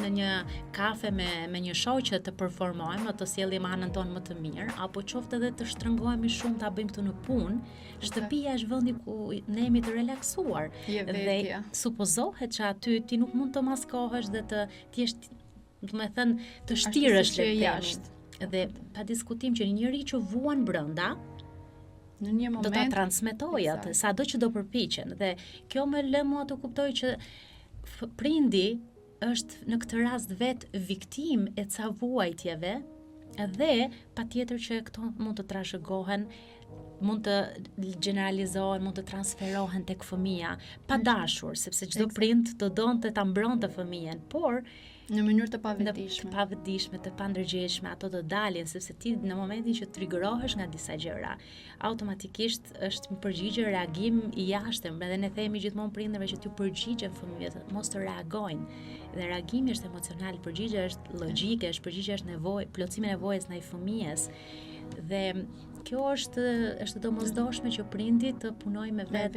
në një kafe me një shoqe të performojmë, të sjellim anën tonë më të mirë, apo qoftë edhe të shtrëngohemi shumë ta bëjmë këtë në punë, shtëpia është vendi ku ne jemi të relaksuar. Dhe supozohet që aty ti nuk mund të maskohesh dhe të jesh, do të thënë, të shtirësh jashtë. Dhe pa diskutim që një njeri që vuan brenda në një moment do ta transmetojë atë sado që do përpiqen. Dhe kjo më lë mua të kuptoj që prindi është në këtë rast vetë viktim e ca vuajtjeve, dhe patjetër që këto mund të trashëgohen, mund të generalizohen, mund të transferohen tek fëmia pa dashur, sepse çdo prind do donte ta mbronte fëmijën, por në mënyrë të pavetëdijshme, të pandërgjegjshme, ato të dalin, sepse ti në momentin që triggerohesh nga disa gjëra, automatikisht është një përgjigje, reagim i jashtëm. Dhe ne themi gjithmonë prindërve që t'ju përgjigjen fëmijëve, mos të reagojnë. Dhe reagimi është emocional, përgjigja është logjike, përgjigja është nevojë, plotësimi i nevojës ndaj fëmijës. Dhe kjo është domosdoshme që prindi të punojë me vetë